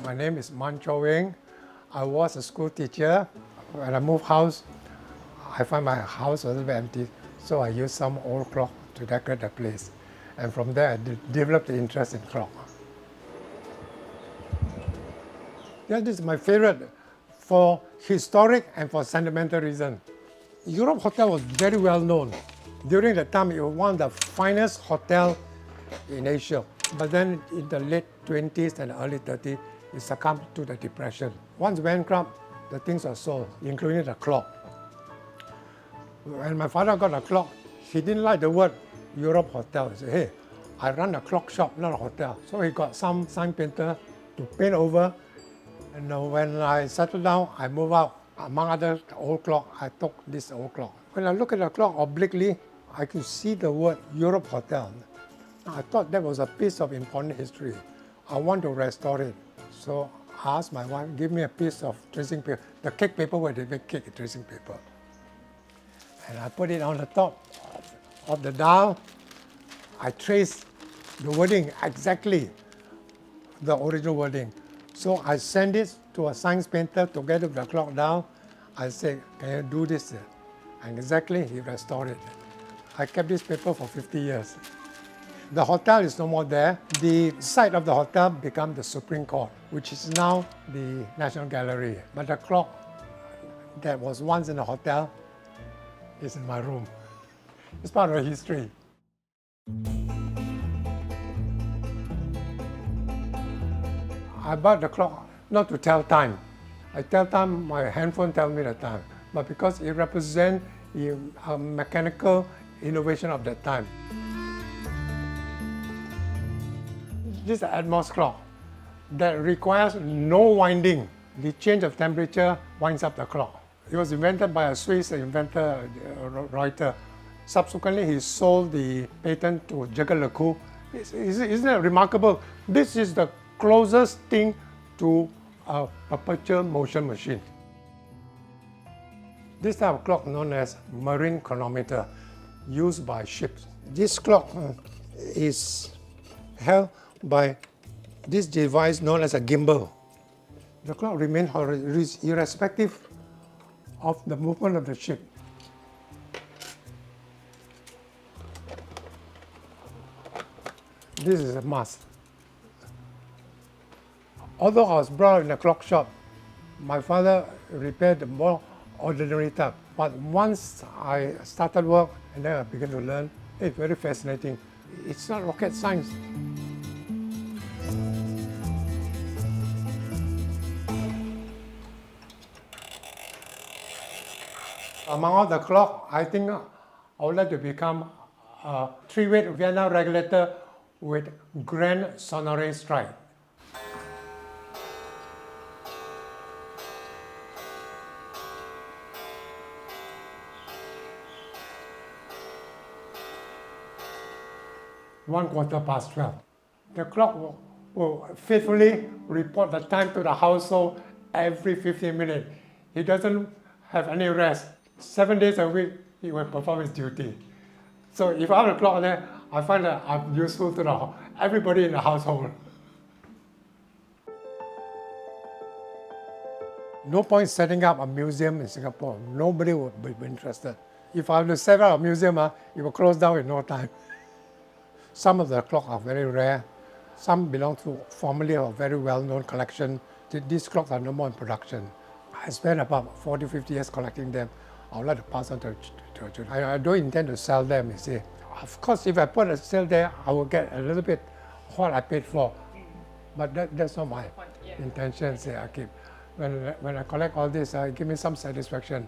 My name is Man Cho Wing. I was a school teacher. When I moved house, I find my house a little bit empty, so I used some old clock to decorate the place. And from there, I developed the interest in clock. Yeah, this is my favorite for historic and for sentimental reason. Europe Hotel was very well known. During the time, it was one of the finest hotels in Asia. But then in the late 20s and early 30s, it succumbed to the depression. Once bankrupt, the things are sold, including the clock. When my father got a clock, he didn't like the word Europe Hotel. He said, hey, I run a clock shop, not a hotel. So he got some sign painter to paint over. And when I settled down, I moved out. Among other old clock, I took this old clock. When I look at the clock obliquely, I could see the word Europe Hotel. I thought that was a piece of important history. I want to restore it. So I asked my wife, give me a piece of tracing paper, the cake paper where they make cake, tracing paper. And I put it on the top of the dial. I traced the wording exactly, the original wording. So I sent it to a science painter together with the clock dial. I said, can you do this? And exactly, he restored it. I kept this paper for 50 years. The hotel is no more there. The site of the hotel became the Supreme Court, which is now the National Gallery. But the clock that was once in the hotel is in my room. It's part of the history. I bought the clock not to tell time. I tell time, my handphone tells me the time, but because it represents a mechanical innovation of that time. This is the Atmos Claw that requires no winding. The change of temperature winds up the clock. It was invented by a Swiss inventor, Reuter. Subsequently, he sold the patent to Jacob Lecoq. Isn't it remarkable? This is the closest thing to a perpetual motion machine. This type of clock known as marine chronometer, used by ships. This clock is held by this device known as a gimbal. The clock remains irrespective of the movement of the ship. This is a mast. Although I was brought up in a clock shop, my father repaired the more ordinary type. But once I started work and then I began to learn, it's very fascinating. It's not rocket science. Among all the clock, I think I would like to become a 3-weight Vienna Regulator with grand sonore strike. (1/4 past 12). The clock will faithfully report the time to the household every 15 minutes. He doesn't have any rest. 7 days a week, he will perform his duty. So if I have a clock there, I find that I'm useful to everybody in the household. No point setting up a museum in Singapore. Nobody would be interested. If I have to set up a museum, it will close down in no time. Some of the clocks are very rare. Some belong to formerly a very well-known collection. These clocks are no more in production. I spent about 40, 50 years collecting them. I would like to pass on to children. I don't intend to sell them, you see. Of course, if I put a sale there, I will get a little bit what I paid for. But that's not my intention. I keep. When I collect all this, it gives me some satisfaction.